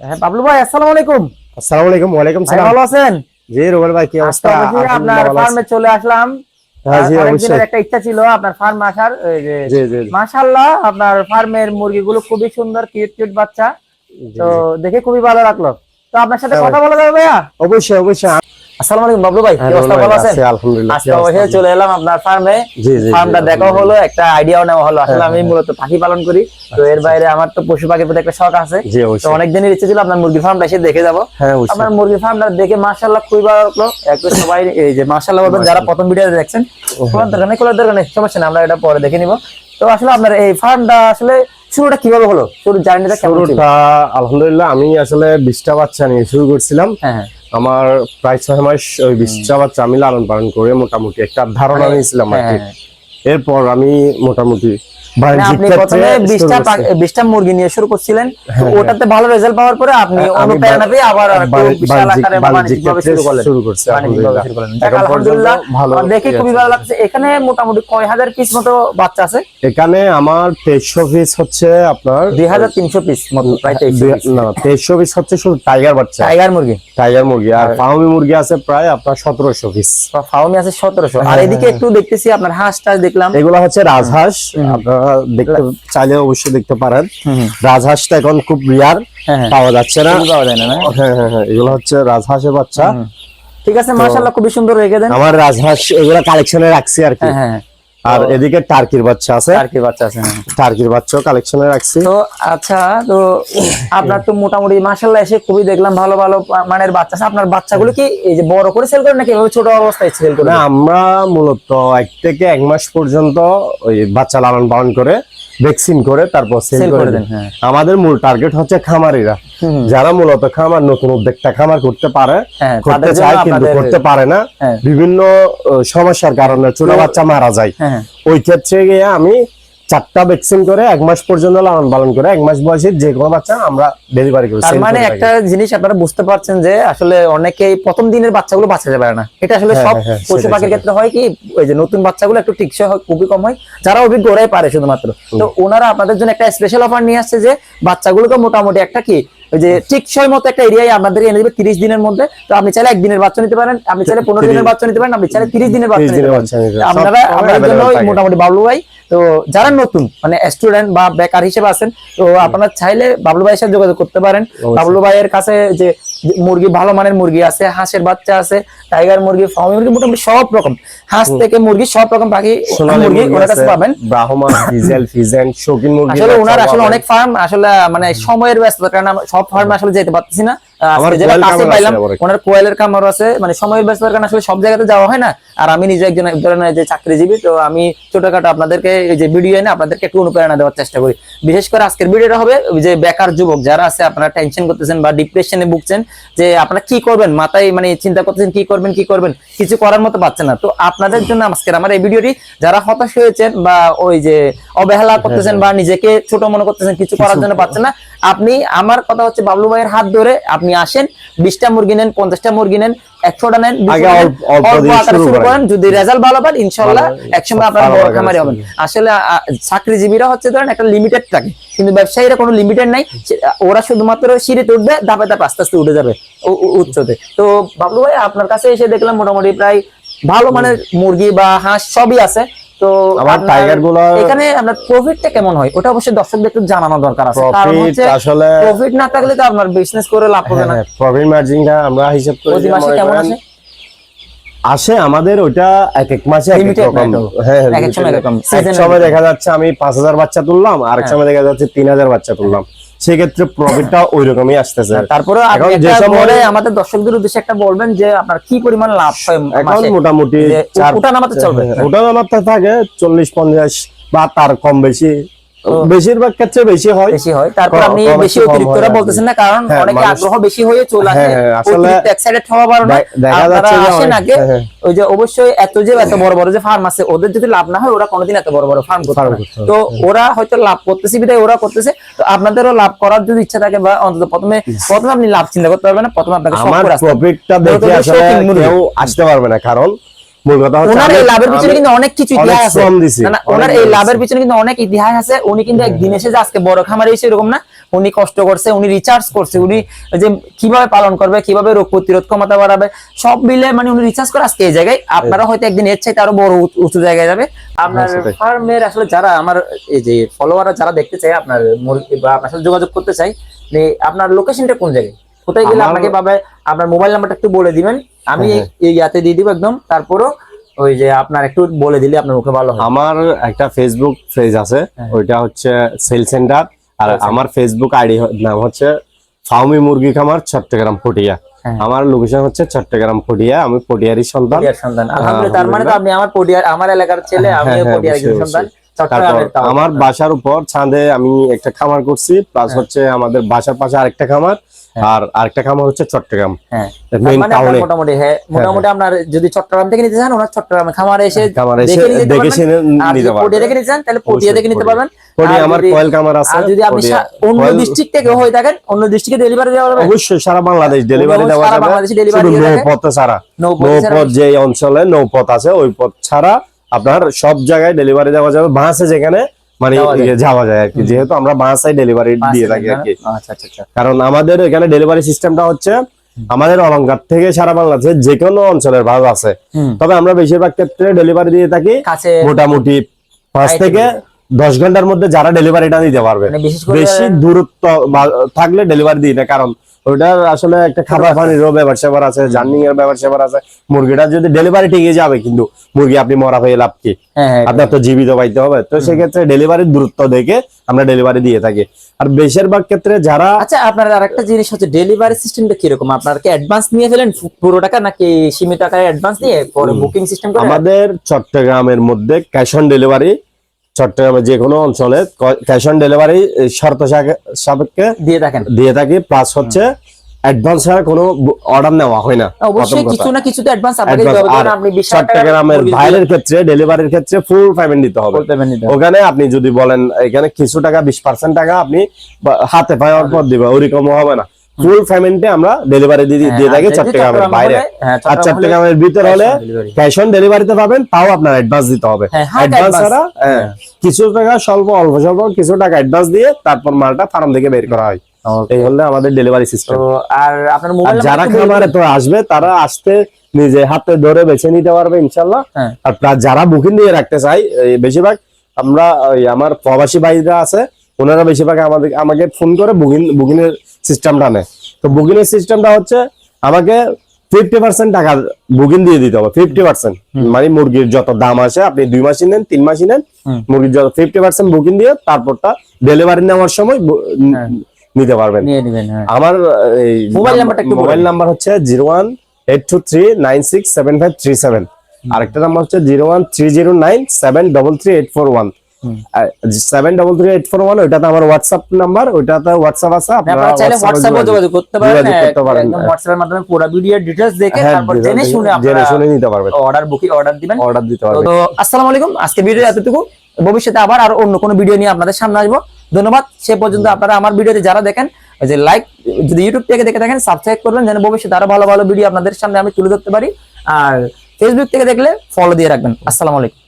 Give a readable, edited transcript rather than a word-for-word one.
হ্যাঁ বাবলু ভাই, আসসালামু আলাইকুম। আসসালামু আলাইকুম। ওয়ালাইকুম সালাম। ভালো আছেন? জি রুবেল ভাই, কি অবস্থা? আপনার ফার্মে চলে আসলাম। হ্যাঁ জি অনেক অবশ্যই। দিনের একটা ইচ্ছা ছিল আপনার ফার্মে আসার। এই যে জি জি জি মাশাআল্লাহ, আপনার ফার্মের মুরগিগুলো খুবই সুন্দর, কিউট কিউট বাচ্চা। জি তো জি। দেখে খুবই ভালো লাগলো। তো আপনার সাথে হ্যাঁ ভাই, কথা বলা যাবে ভাইয়া? অবশ্যই অবশ্যই। আসসালামু আলাইকুম বাবলু ভাই, কি হ্যাঁ অবস্থা? রুবেল ভালো ভাই, আছেন? আছি আলহামদুলিল্লাহ। কি আজকে অবস্থা অবশ্যই আপনার? চলে এলাম আপনার ফার্মে। জি জি জি ফার্মটা দেখাও হলো, আলহামদুলিল্লাহ। একটা আইডিয়াও নেওয়া হলো। আসলে হ্যাঁ আমি হ্যাঁ। মূলত পাখি পালন করি। তো আচ্ছা এর আচ্ছা। বাইরে আমার তো পশু পাখির প্রতি একটা শখ আছে। জি তো অবশ্যই। অনেক দিনের ইচ্ছে ছিল আপনার মুরগির ফার্মটা এসে দেখে যাব। হ্যাঁ অবশ্যই। আপনার মুরগির ফার্মটা দেখে মাশাআল্লাহ খুবই ভালো লাগলো। একটু সবাই এই যে মাশাআল্লাহ বলবেন যারা প্রথম ভিডিওতে দেখছেন। খোলার দরকার নেই, সমস্যা নেই, আমরা এটা পরে দেখে নিব। তো আসলে আপনার এই ফার্মটা আসলে শুরুটা কিভাবে হলো? শুরুর জার্নিটা কেমন ছিল? শুরুটা আলহামদুলিল্লাহ, আমি আসলে 20টা বাচ্চা নিয়ে শুরু করছিলাম। হ্যাঁ আমার প্রায় 6 মাস ওই 20টা বাচ্চা আমি লালন পালন করে মোটামুটি একটা ধারণা নিয়েছিলাম আর কি। এরপর আমি মোটামুটি বাণিজ্যিক আপনি ক্ষেত্রে প্রথমে শুরু করছি। 20টা মুরগি নিয়ে শুরু করছিলেন। তো হ্যাঁ, ওটাতে ভালো রেজাল্ট পাওয়ার পরে আপনি আমি অনুপ্রেরণা পেয়ে আবার একটু বিশাল আকারে বা বাণিজ্যিক বাণিজ্যিকভাবে ক্ষেত্রে শুরু করলেন। শুরু করছি বাণিজ্যিকভাবে আলহামদুলিল্লাহ। শুরু করলেন। যাক, এখন পর্যন্ত আলহামদুলিল্লাহ, ভালো দেখে খুবই ভালো লাগছে। এখানে মোটামুটি কয় হাজার পিস মতো বাচ্চা আছে? এখানে আমার 2300 পিস হচ্ছে আপনার 2300 পিস মতো, প্রায় 2300 পিস। না 2300 পিস হচ্ছে শুধু টাইগার বাচ্চা, টাইগার মুরগি। টাইগার মুরগি। আর ফার্মি মুরগি আছে প্রায় আপনার 1700 পিস। ফাউমি আছে 1700। আর এদিকে একটু দেখতেছি আপনার হাঁস টাস দেখলাম। এগুলো হচ্ছে রাজহাঁস, আপনারা দেখতে চাইলে অবশ্যই দেখতে পারেন। রাজহাঁসটা এখন খুব রিয়ার, পাওয়া যাচ্ছে না। পাওয়া যায় না। হ্যাঁ হ্যাঁ হ্যাঁ, এগুলো হচ্ছে রাজহাঁসের বাচ্চা। ঠিক আছে, মাশাআল্লাহ খুবই সুন্দর রেখে দেন। আমার রাজহাঁস এগুলো কালেকশনে রাখছি আর কি। হ্যাঁ। আর এদিকে টার্কির বাচ্চা আছে, টার্কির বাচ্চা আছে। টার্কির বাচ্চা কালেকশনে রাখছি। তো আচ্ছা, তো আপনার তো মোটামুটি মাশাআল্লাহ এসে খুবই দেখলাম ভালো ভালো মানের বাচ্চা আছে। আপনার বাচ্চাগুলো কি এই যে বড় করে সেল করেন নাকি এভাবে ছোট অবস্থায় সেল করেন? না, আমরা মূলত 1 থেকে 1 মাস পর্যন্ত ওই বাচ্চা লালন পালন করে ভ্যাকসিন করে তারপর সেল করে দেন। আমাদের মূল টার্গেট হচ্ছে খামারিরা, যারা মূলত খামার নতুন উদ্যোক্তা খামার করতে পারে, করতে চায় কিন্তু করতে পারে না, বিভিন্ন সমস্যার কারণে ছোট বাচ্চা মারা যায়। ওই ক্ষেত্রে গিয়ে আমি 4টা ভ্যাকসিন করে 1 মাস পর্যন্ত লালন পালন করে 1 মাস বয়সের যে কোনো বাচ্চা আমরা ডেলিভারি করি। তার মানে একটা জিনিস আপনারা বুঝতে পারছেন যে আসলে অনেকেই প্রথম দিনের বাচ্চাগুলো বাঁচাতে পারে না। এটা আসলে সব পশু পাখির ক্ষেত্রে হয় কি, ওই যে নতুন বাচ্চাগুলো একটু টিকসই হয়, খুবই কম হয়, যারা অভিজ্ঞ ওরাই পারে শুধুমাত্র। তো ওনারা আপনাদের জন্য একটা স্পেশাল অফার নিয়ে আসছে যে বাচ্চাগুলোকে মোটামুটি একটা কি ওই যে টিকসই মতো একটা এরিয়ায় আপনাদের এনে দেবে 30 দিনের মধ্যে। তো আপনি চাইলে 1 দিনের বাচ্চা নিতে পারেন, আপনি চাইলে 15 দিনের বাচ্চা নিতে পারেন, আপনি চাইলে 30 দিনের বাচ্চা নিতে পারেন। আপনারা আপনাদের জন্য মোটামুটি বাবলু ভাই, তো যারা নতুন মানে স্টুডেন্ট বা বেকার হিসেবে আছেন, তো আপনারা চাইলে বাবলু ভাইয়ের সাথে যোগাযোগ করতে পারেন। বাবলু ভাইয়ের কাছে যে মুরগি ভালো মানের মুরগি আছে, হাঁসের বাচ্চা আছে, টাইগার মুরগি, ফার্মি মুরগি, মোটামুটি সব রকম হাঁস থেকে মুরগি সব রকম পাখি মুরগি ওনার কাছে পাবেন। ব্রাহ্মা, ডিজেল, ফিজেন, শৌখিন মুরগি। আসলে ওনার আসলে অনেক ফার্ম, আসলে মানে সময়ের ব্যস্ততার কারণে সব ফার্মে আসলে যেতে পারতেছি না। ওনার কোয়েলের খামার আছে, মানে সময়ের ব্যস্ততার কারণে আসলে সব জায়গাতে যাওয়া হয় না। আর আমি নিজে একজন এক ধরনের যে চাকরিজীবী, তো আমি ছোটখাটো আপনাদেরকে এই যে ভিডিও এনে আপনাদেরকে একটু অনুপ্রেরণা দেওয়ার চেষ্টা করি। বিশেষ করে আজকের ভিডিওটা হবে যে বেকার যুবক যারা আছে, আপনারা টেনশন করতেছেন বা ডিপ্রেশনে ভুগছেন, যে আপনারা কি করবেন, মাথায় মানে চিন্তা করতেছেন কি করবেন, কিছু করার মতো পাচ্ছেন না। তো আপনাদের জন্য আজকের আমার এই ভিডিওটি, যারা হতাশ হয়েছেন বা ওই যে অবহেলা করতেছেন বা নিজেকে ছোট মনে করতেছেন, কিছু করার জন্য পাচ্ছেন না, আপনি আমার কথা হচ্ছে বাবলু ভাইয়ের হাত ধরে আপনি আসেন, 20টা মুরগি নেন, 50টা মুরগি নেন, 100টা নেন, শুরু করেন। যদি রেজাল্ট ভালো পান ইনশাআল্লাহ একসময় আপনারা বড় খামারি হবেন। আসলে চাকরিজীবীরা হচ্ছে ধরেন একটা লিমিটেড থাকে, কিন্তু ব্যবসায়ীরা কোনো লিমিটেড নাই। ওরা শুধুমাত্র সিঁড়িতে উঠবে, ধাপে ধাপে আস্তে আস্তে উঠে যাবে উচ্চতে। তো বাবলু ভাই আপনার কাছে এসে দেখলাম মোটামুটি প্রায় ভালো মানের মুরগি বা হাঁস সবই আছে। তো এখানে আপনার প্রফিটটা কেমন হয় ওটা অবশ্যই দর্শকদের একটু জানানো দরকার আছে, কারণ হচ্ছে আসলে প্রফিট না থাকলে তো আপনার বিজনেস করে লাভ হবে না। প্রফিট মার্জিনটা আমরা হিসাব করে প্রতি মাসে কেমন আছে আসে আমাদের, ওইটা এক এক মাসে এক এক রকম। হ্যাঁ, এক সময় দেখা যাচ্ছে আমি 5000 বাচ্চা তুললাম, আরেক সময় দেখা যাচ্ছে 3000 বাচ্চা তুললাম, সেক্ষেত্রে প্রফিটটা ওই রকমই আসতেছে। তারপরে আমাদের দর্শকদের উদ্দেশ্যে একটা বলবেন যে আপনার কি পরিমাণ লাভ হয় এখন? মোটামুটি ওটা নামাতে চলবে, ওটা নামাতে থাকে 40-50 বা তার কম বেশি, বেশিরভাগ ক্ষেত্রে বেশি হয়। তারপর আপনি বেশি অতিরিক্তরা বলতেছেন না, কারণ অনেকে আগ্রহ বেশি হয়ে চলে আসে, আসলে এক্সাইটেড হওয়ার কারণে দেখা যাচ্ছে যে আসেন আগে ওই যে অবশ্যই এত বড় বড় যে ফার্ম আছে, ওদের যদি লাভ না হয় ওরা কোনোদিন এত বড় বড় ফার্ম করতে পারে না। তো ওরা হয়তো লাভ করতেছে বিধায় ওরা করতেছে। তো আপনাদেরও লাভ করার যদি ইচ্ছা থাকে বা অন্তত প্রথমে আপনি লাভ চিন্তা করতে পারবেন না, প্রথমে আপনাকে প্রফিটটা দেখে আসলে কেউ আসতে পারবে না, কারণ মূল কথা হচ্ছে ওনার এই লাভের পিছনে কিন্তু অনেক কিছু ইতিহাস আছে। দিছি, না ওনার এই লাভের পিছনে কিন্তু অনেক ইতিহাস আছে। উনি কিন্তু একদিন এসে যে আজকে বড় খামারে এসে এরকম না, উনি কষ্ট করছে, উনি রিচার্জ করছে, উনি যে কিভাবে পালন করবে, কিভাবে রোগ প্রতিরোধ ক্ষমতা বাড়াবে, সব মিলে মানে উনি রিচার্জ করে আজকে এই জায়গায়। আপনারা হয়তো একদিন এর চাইতে আরো বড় উঁচু জায়গায় যাবে। আপনার ফার্মের আসলে যারা আমার এই যে ফলোয়াররা যারা দেখতে চায় আপনার মুরগি বা আপনার সাথে যোগাযোগ করতে চাই, আপনার লোকেশনটা কোন জায়গায়, কোথায় গেলে আপনাকে পাবে? আপনার মোবাইল নাম্বারটা একটু বলে দিবেন, আমি এই ইয়াতে দিয়ে দিব একদম। তারপরও ওই যে আপনার একটু বলে দিলে আপনার মুখে ভালো হয়। আমার একটা ফেসবুক পেজ আছে, ওইটা হচ্ছে সেল সেন্টার, আর আমার ফেসবুক আইডি নাম হচ্ছে ফাউমি মুরগি খামার চট্টগ্রাম পটিয়া। আমার লোকেশন হচ্ছে চট্টগ্রাম পটিয়া, আমি পটিয়ারই সন্তান। আলহামদুলিল্লাহ, তার মানে তো আপনি আমার পটিয়ার, আমার এলাকার ছেলে, আমিও পটিয়ার সন্তান। আমার বাসার উপর ছাদে আমি একটা খামার করছি, প্লাস হচ্ছে আমাদের বাসার পাশে আরেকটা খামার, আর আরেকটা খামার হচ্ছে চট্টগ্রাম মেইন টাউনে। মোটামুটি মোটামুটি আপনার যদি চট্টগ্রাম থেকে নিতে চান, ওনার চট্টগ্রামে খামারে এসে দেখে শুনে নিতে পারবেন। পটিয়া থেকে নিতে চান তাহলে পটিয়া থেকে নিতে পারবেন। আমার কয়েল খামার আছে। আর যদি আপনি অন্য ডিস্ট্রিক্ট থেকে হয়ে থাকেন, অন্য ডিস্ট্রিক্টে ডেলিভারি দেওয়া যাবে? অবশ্যই সারা বাংলাদেশ ডেলিভারি দেওয়া যাবে, শুধু নৌপথ ছাড়া। নৌপথ যে অঞ্চলে নৌপথ আছে ওই পথ ছাড়া আপনার সব জায়গায় ডেলিভারি দেওয়া যাবে, বাসে যেখানে মানে যাওয়া যায় আর কি, যেহেতু আমরা বাসায় ডেলিভারি দিয়ে থাকি আর কি। কারণ আমাদের এখানে ডেলিভারি সিস্টেমটা হচ্ছে আমাদের অলংকার থেকে সারা বাংলাদেশে যে কোনো অঞ্চলের ভাগ আছে, তবে আমরা বেশিরভাগ ক্ষেত্রে ডেলিভারি দিয়ে থাকি মোটামুটি 5 থেকে 10 ঘন্টার মধ্যে যারা ডেলিভারিটা দিতে পারবে। বেশি দূরত্ব থাকলে ডেলিভারি দিই না, কারণ ওইটার আসলে একটা খাবার পানিরও ব্যাপার স্যাপার আছে, জার্নিং এর ব্যাপার স্যাপার আছে। মুরগিটা যদি ডেলিভারি ঠিকই যাবে, কিন্তু মুরগি আপনি মরা হয়ে লাভ কি? আপনার তো জীবিত পাইতে হবে। তো সেক্ষেত্রে ডেলিভারির দূরত্ব দেখে আমরা ডেলিভারি দিয়ে থাকি। আর বেশিরভাগ ক্ষেত্রে যারা আচ্ছা, আপনার আরেকটা জিনিস হচ্ছে ডেলিভারি সিস্টেমটা কিরকম? আপনার কি অ্যাডভান্স নিয়ে ফেলেন পুরো টাকা, নাকি সীমিত টাকায় অ্যাডভান্স নিয়ে পরে বুকিং সিস্টেম করেন? আমাদের চট্টগ্রামের মধ্যে ক্যাশ অন ডেলিভারি, চট্টগ্রামের যে কোনো অঞ্চলে ক্যাশ অন ডেলিভারি শর্ত সাপেক্ষে দিয়ে থাকি, প্লাস হচ্ছে অ্যাডভান্স ছাড়া কোনো অর্ডার নেওয়া হয় না। অবশ্যই কিছু না কিছু তো অ্যাডভান্স আপনাকে দিতে হবে। কারণ আপনি 20 টাকা চট্টগ্রামের বাইরের ক্ষেত্রে ডেলিভারির ক্ষেত্রে ফুল পেমেন্ট দিতে হবে। ওখানে আপনি যদি বলেন এখানে কিছু টাকা 20% টাকা আপনি হাতে পাওয়ার পর দিবে, ওরকম হবে না। ফুল পেমেন্টে আমরা ডেলিভারি দিয়ে থাকি চট্টগ্রামের বাইরে। আর চট্টগ্রামের ভিতর হলে ক্যাশ অন ডেলিভারিতে পাবেন, তাও আপনার অ্যাডভান্স দিতে হবে। অ্যাডভান্স ছাড়া কিছু টাকা অল্প স্বল্প কিছু টাকা অ্যাডভান্স দিয়ে তারপর মালটা ফার্ম থেকে বের করা হয়। এই হলো আমাদের ডেলিভারি সিস্টেম। আর আপনার মোবাইল যারা খামারে তো আসবে তারা আসতে নিজে হাতে ধরে বেছে নিতে পারবে ইনশাআল্লাহ। আর যারা বুকিং দিয়ে রাখতে চাই, বেশিরভাগ আমরা আমার প্রবাসী ভাইরা আছে, ওনারা বেশিরভাগ আমাকে ফোন করে বুকিং এর সিস্টেমটা নেয়। তো বুকিং এর সিস্টেমটা হচ্ছে আমাকে 50% টাকা বুকিং দিয়ে দিতে হবে। 50% মানে মুরগির যত দাম আসে, আপনি 2 মাসই নেন 3 মাসই নেন, মুরগির যত 50% বুকিং দিয়ে তারপরটা ডেলিভারি নেওয়ার সময় নিতে পারবেন। আমার মোবাইল নাম্বার হচ্ছে 018239675737। আরেকটা নাম্বার হচ্ছে 013097333841। 733841 ওইটাতে আমার হোয়াটসঅ্যাপ নাম্বার, ওইটাতে হোয়াটসঅ্যাপ আছে, আপনারা চাইলে হোয়াটসঅ্যাপে যোগাযোগ করতে পারেন। একদম হোয়াটসঅ্যাপের মাধ্যমে পুরো ভিডিও ডিটেইলস দেখে তারপর জেনে শুনে নিতে পারবেন, অর্ডার দিতে পারবেন। তো আসসালামু আলাইকুম, আজকে ভিডিও এতটুকু। ভবিষ্যতে আবার আর অন্য কোনো ভিডিও নিয়ে আপনাদের সামনে আসবো। ধন্যবাদ। সে পর্যন্ত আপনারা আমার ভিডিওতে যারা দেখেন, যে লাইক, যদি ইউটিউব থেকে দেখে থাকেন সাবস্ক্রাইব করবেন, যেন ভবিষ্যতে আরো ভালো ভালো ভিডিও আপনাদের সামনে আমি তুলে ধরতে পারি। আর ফেসবুক থেকে দেখলে ফলো দিয়ে রাখবেন। আসসালামু আলাইকুম।